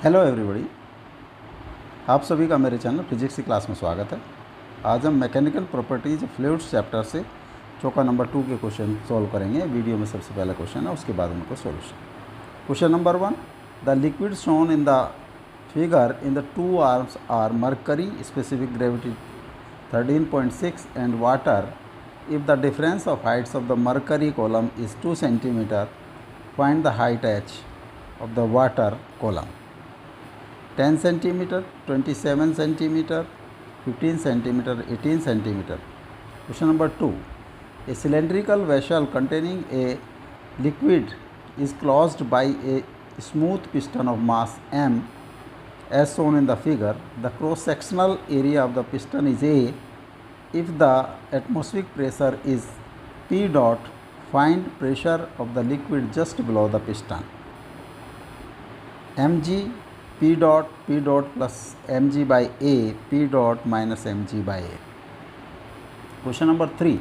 Hello everybody, आप सभी का मेरे चैनल फिजिक्स की क्लास में स्वागत है। आज हम मैकेनिकल प्रॉपर्टीज फ्लूइड्स चैप्टर से चौका नंबर 2 के क्वेश्चन सॉल्व करेंगे। वीडियो में सबसे पहला क्वेश्चन है, उसके बाद उनको solution. Question number 1, the liquid shown in the figure in the two arms are mercury specific gravity 13.6 and water. If the difference of heights of the mercury column is 2 centimetre, find the height h of the water column. 10 centimeter, 27 centimeter, 15 centimeter, 18 centimeter. Question number 2. A cylindrical vessel containing a liquid is closed by a smooth piston of mass m as shown in the figure. The cross-sectional area of the piston is A. If the atmospheric pressure is P dot, find pressure of the liquid just below the piston. mg P dot plus mg by A, P dot minus mg by A. Question number 3.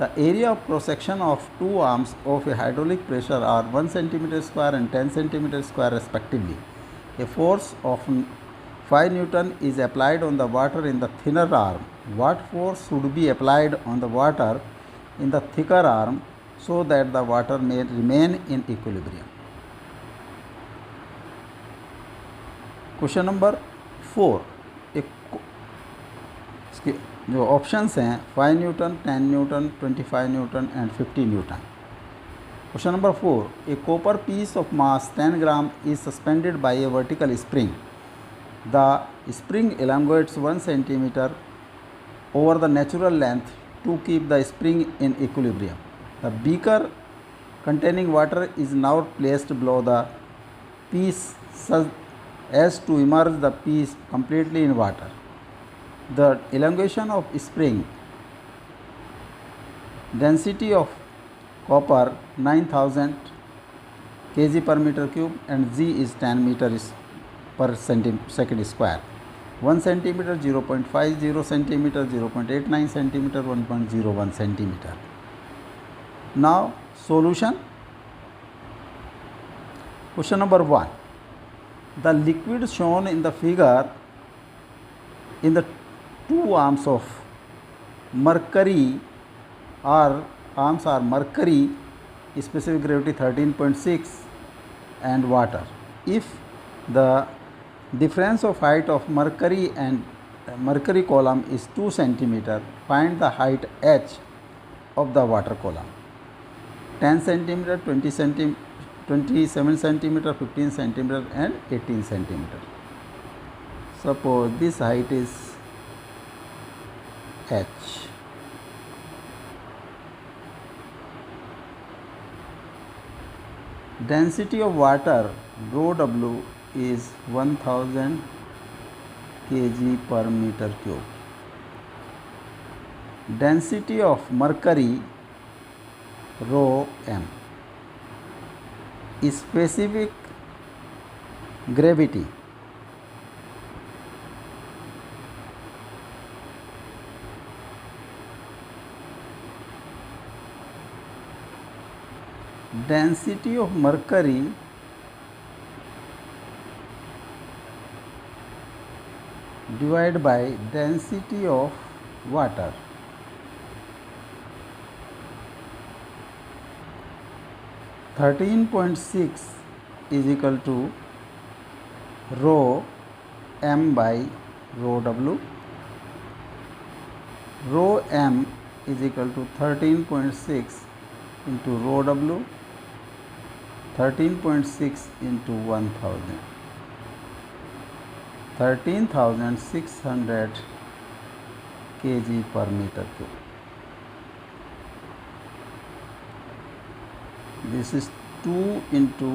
The area of cross section of two arms of a hydraulic pressure are 1 centimeter square and 10 centimeter square respectively. A force of 5 Newton is applied on the water in the thinner arm. What force should be applied on the water in the thicker arm so that the water may remain in equilibrium? Question number 4, इसके जो options हैं 5 newton, 10 newton, 25 newton and 50 newton. Question number 4, a copper piece of mass 10 gram is suspended by a vertical spring. The spring elongates 1 centimeter over the natural length to keep the spring in equilibrium. The beaker containing water is now placed below the piece as to immerse the piece completely in water. The elongation of spring, density of copper 9000 kg per meter cube and G is 10 meters per second square. 1 centimeter, 0.50 centimeter, 0.89 centimeter, 1.01 centimeter. Now solution. Question number 1. The liquid shown in the figure in the two arms of mercury arms are mercury specific gravity 13.6 and water. If the difference of height of mercury and mercury column is 2 centimeter, find the height h of the water column. 10 centimeter, 20 centimeter, 27 centimeter, 15 centimeter and 18 centimeter. Suppose this height is h. Density of water rho W is 1000 kg per meter cube. Density of mercury rho m. Specific gravity density of mercury divided by density of water. (13.6) is equal to rho m by rho W. Rho m is equal to 13.6 into rho W. 13.6 into 1000. 13,600 kg per meter cube. This is 2 into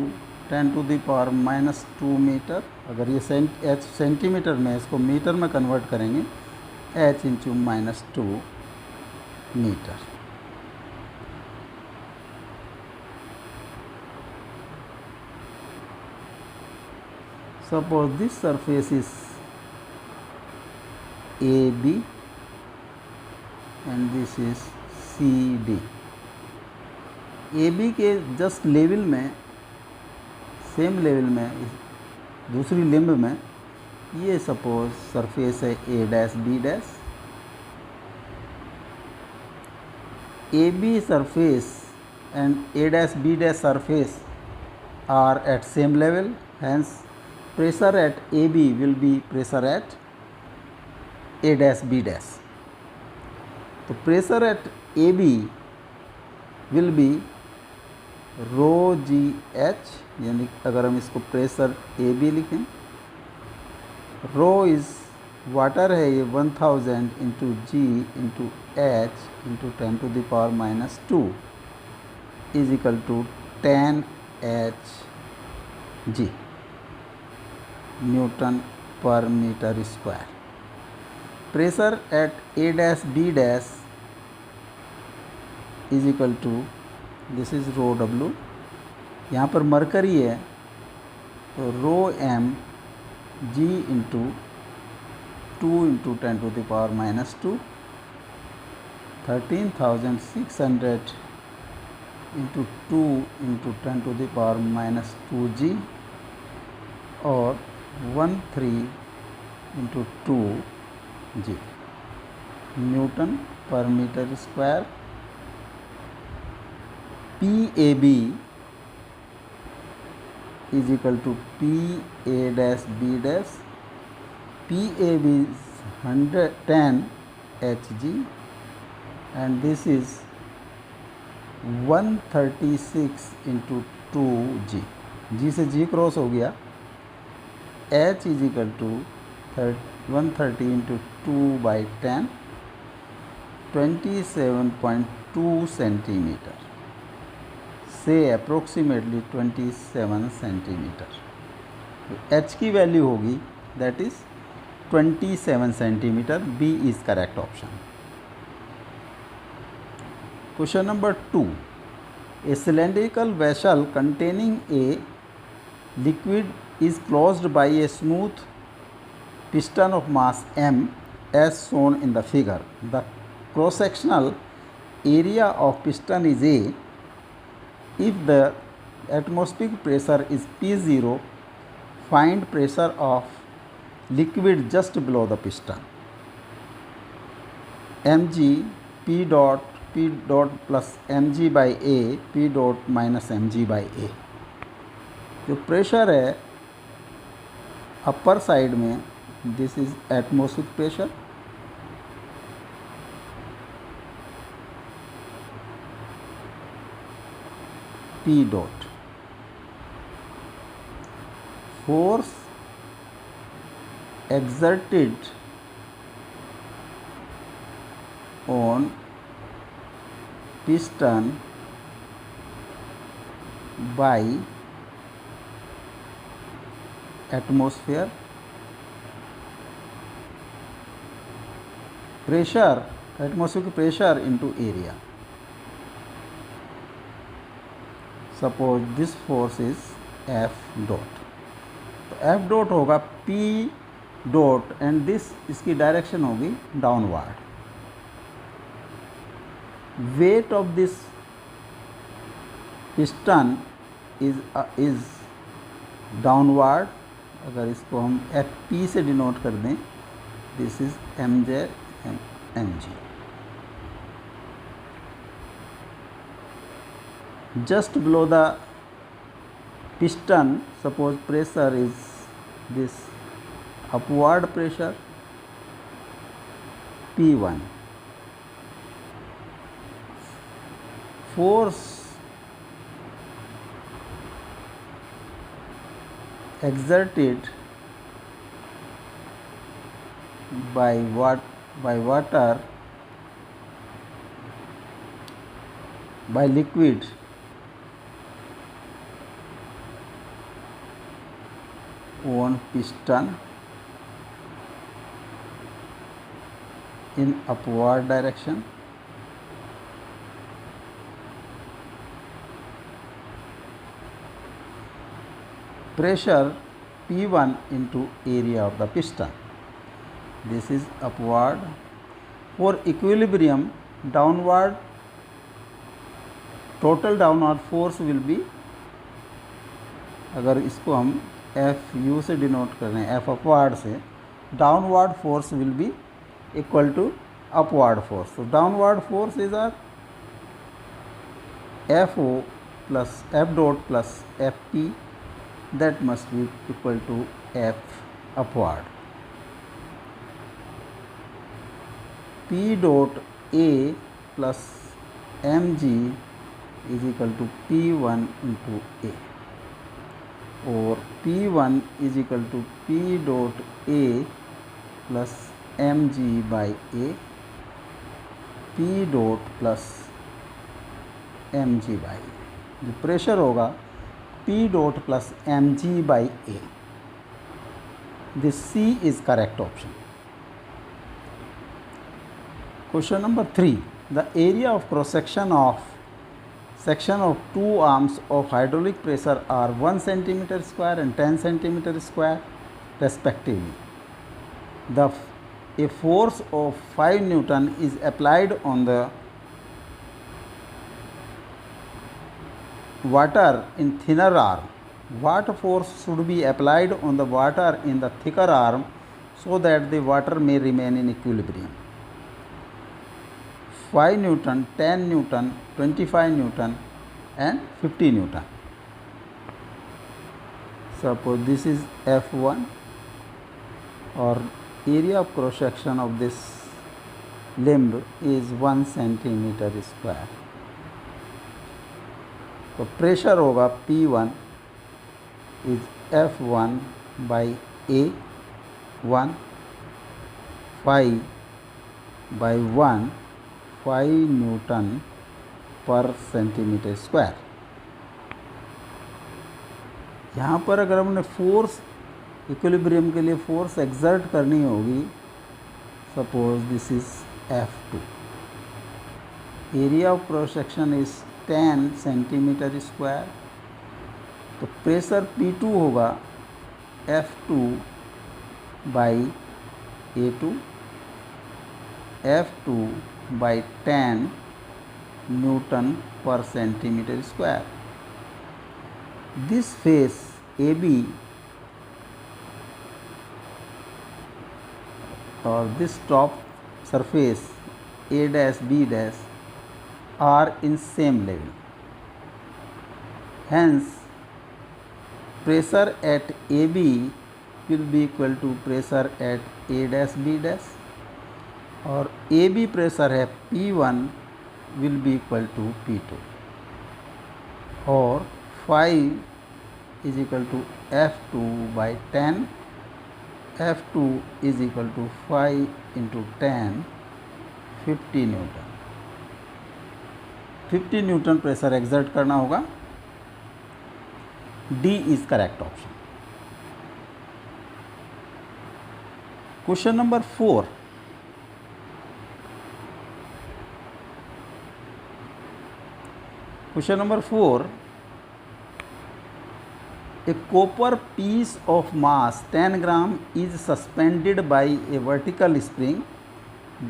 10 to the power minus 2 metre. अगर ये centimetre में, इसको metre में convert करेंगे, h into -2 metre. Suppose this surface is AB and this is CD. AB के just level में, same level में दूसरी लिम्ब में ये सपोज सरफेस है A dash B dash, A B surface and A dash B dash surface are at same level, hence pressure at AB will be pressure at A dash B dash. तो pressure at AB will be rho g h, यानी अगर हम इसको pressure A B लिखें, रो is water है ये 1000 into g into h into 10⁻⁻² is equal to 10 h g newton पर metre square. Pressure at A dash B dash is equal to, this is rho W, यहाँ पर mercury है तो rho M g into 2 into 10⁻⁻², 13,600 into 2 into 10⁻⁻² g और 13 into 2 g newton पर metre square. P A B is equal to P A dash B dash, P A B 10 h g and this is 136 into 2 g, g से g cross हो गया, h is equal to 130 into 2/10 27.2 centimetre से approximately 27 centimetre. H की value होगी that is 27 centimetre. B is correct option. Question number 2. A cylindrical vessel containing a liquid is closed by a smooth piston of mass m as shown in the figure. The cross-sectional area of piston is A. If the atmospheric pressure is P0, find pressure of liquid just below the piston. mg P dot plus mg by A, P dot minus mg by A. जो pressure है upper side में, this is atmospheric pressure, P dot, force exerted on piston by atmosphere, pressure, atmospheric pressure into area. Suppose this force is F dot, तो F dot होगा P dot and this, इसकी direction होगी downward. weight of this piston is downward। अगर इसको हम FP से denote कर दें, this is mj mg। just below the piston, suppose pressure is this upward pressure P1, force exerted by water by liquid on piston in upward direction, pressure P1 into area of the piston, this is upward। for equilibrium, downward, total downward force will be, अगर इसको हम F you से denote कर रहे हैं, F upward से, downward force will be equal to upward force. तो downward force is R F O plus F dot plus F P, that must be equal to F upward. P dot A plus mg is equal to P1 into A, or P1 is equal to P dot A plus mg by A, P dot plus mg by A. जो pressure होगा P dot plus mg by A. This C is correct option. Question number 3. The area of cross section of two arms of hydraulic pressure are 1 centimeter square and 10 centimeter square respectively. A force of 5 Newton is applied on the water in thinner arm. What force should be applied on the water in the thicker arm so that the water may remain in equilibrium? 5 Newton, 10 Newton, 25 Newton and 50 Newton. Suppose this is F1, or area of cross section of this limb is 1 centimeter square. तो pressure होगा P1 is F1 by A1 5 by 1 5 Newton पर centimetre square. यहाँ पर अगर हमने force equilibrium के लिए force exert करनी होगी, suppose this is F2, area of cross section is 10 centimetre square, तो प्रेशर P2 होगा F2 by A2, F2 by 10 newton पर centimetre square. This face AB और this top surface A dash B dash are in same level. Hence, pressure at AB will be equal to pressure at A dash B dash, और AB pressure है P1 will be equal to P2, और 5 is equal to F2 by 10, F2 is equal to 5 into 10, 50 Newton. 50 Newton pressure exert करना होगा. D is correct option. Question number 4. Question number 4. A copper piece of mass 10 gram is suspended by a vertical spring.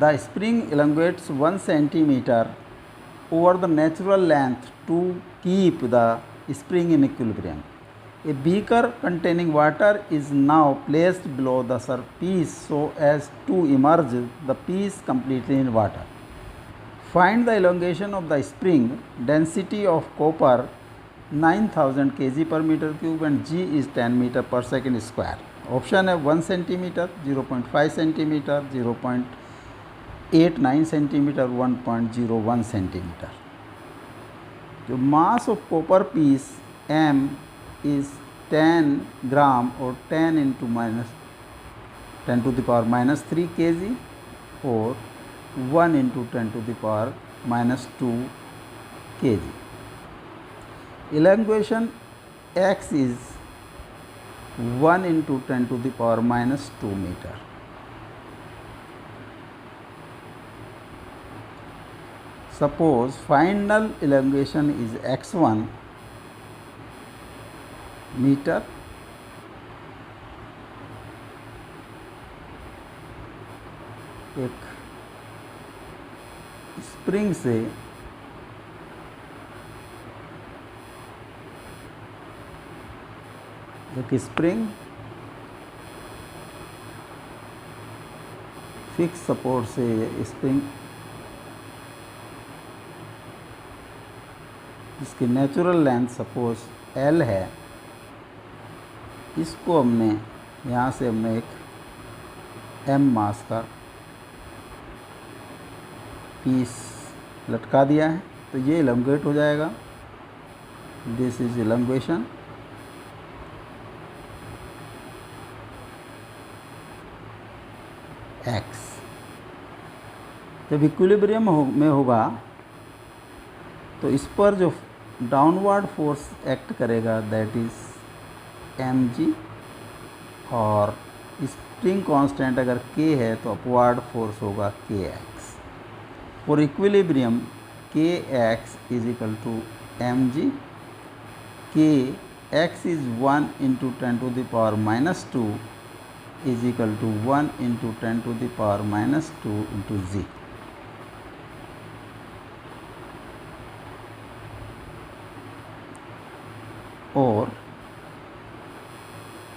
The spring elongates 1 centimeter over the natural length to keep the spring in equilibrium. A beaker containing water is now placed below the surface so as to immerse the piece completely in water. Find the elongation of the spring. Density of copper 9000 kg per meter cube and G is 10 meter per second square. Option है 1 centimeter, 0.5 centimeter, 0.89 centimeter, 1.01 centimeter. जो mass of copper piece M is 10 gram or 10 into minus 10 to the power minus 3 kg or 1 into 10 to the power minus 2 kg. Elongation x is 1 into 10 to the power minus 2 meter. Suppose final elongation is x1 meter, एक spring से एक spring fix support से spring जिसकी natural length suppose L है, इसको हमने यहाँ से हमने एक M मास का पीस लटका दिया है, तो ये इलंगेट हो जाएगा। This is elongation. X जब इक्विलिब्रियम में होगा तो इस पर जो डाउनवर्ड फोर्स एक्ट करेगा दैट इज mg, और स्प्रिंग कांस्टेंट अगर k है तो अपवर्ड फोर्स होगा kx। For equilibrium kx is equal to mg, kx is 1 into 10 to the power minus 2 is equal to 1 into 10 to the power minus 2 into g. और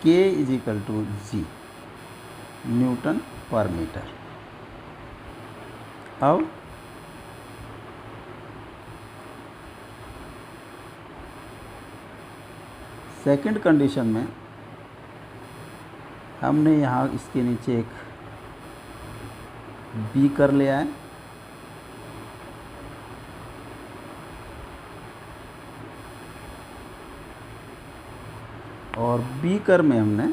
k is equal to ji, newton पर metre. अब second condition में हमने यहाँ इसके नीचे एक beaker लिया है, और बीकर में हमने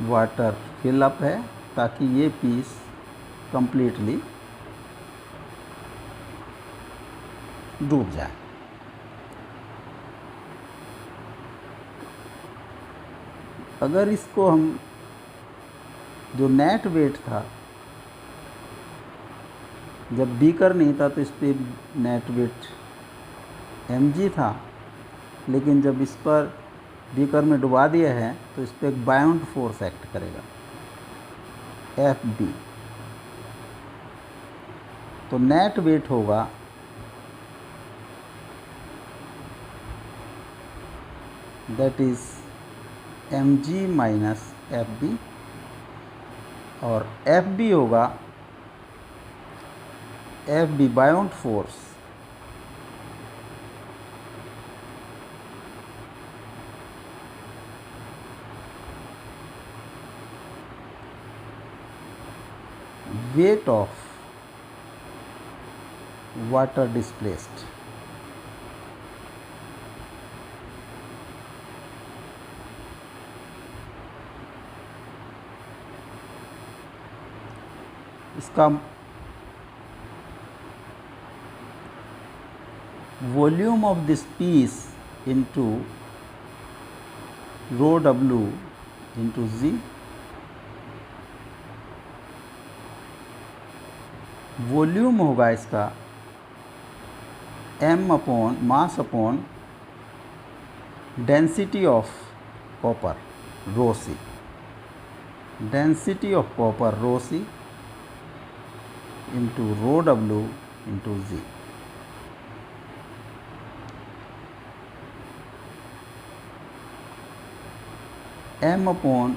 वाटर फिल अप है ताकि ये पीस कंप्लीटली डूब जाए। अगर इसको हम जो नेट वेट था, जब बीकर नहीं था तो इस पर नेट वेट mg था, लेकिन जब इस पर बीकर में डुबा दिया है तो इस पर एक बाउंड फोर्स एक्ट करेगा Fb। तो नेट वेट होगा that is mg minus Fb, और Fb होगा Fb bound force weight of water displaced। इसका volume of this piece into rho W into g, volume होगा इसका m upon mass upon density of copper rho c, density of copper rho c into rho W into g. m upon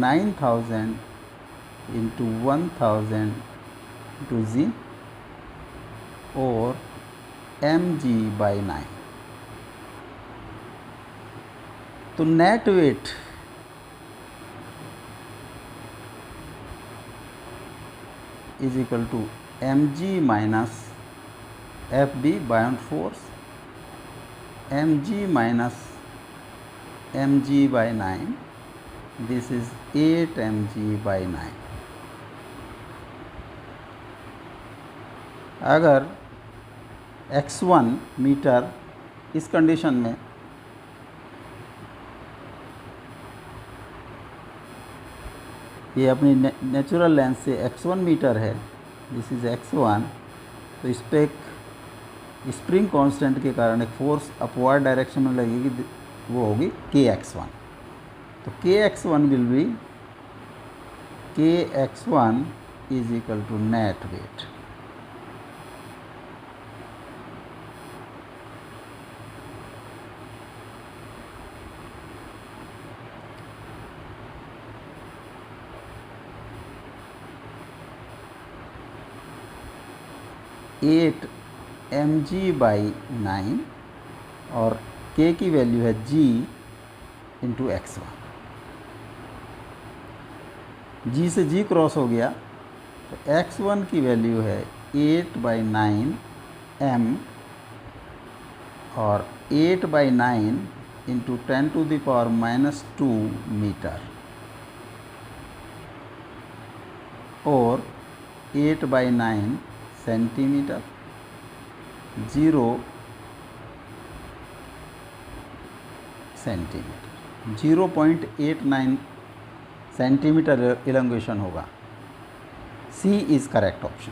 9000 into 1000 into g, और mg by 9। तो net weight is equal to mg minus Fb bound force, mg minus mg by 9, this is 8 mg by 9। अगर x1 metre इस condition में ये अपनी natural length से x1 metre है, this is x1, तो इस पर एक स्प्रिंग कांस्टेंट के कारण एक फोर्स अपवर्ड डायरेक्शन में लगेगी, वो होगी kx1। तो kx1 will be kx1 is equal to net weight. 8 mg/9 और k की वैल्यू है g इंटू x1। g से g क्रॉस हो गया तो x1 की वैल्यू है 8/9 m और 8/9 इंटू 10⁻⁻2 मीटर और 8/9 सेंटीमीटर, 0 सेंटीमीटर, 0.89 सेंटीमीटर इलॉन्गेशन होगा। सी इज़ करेक्ट ऑप्शन।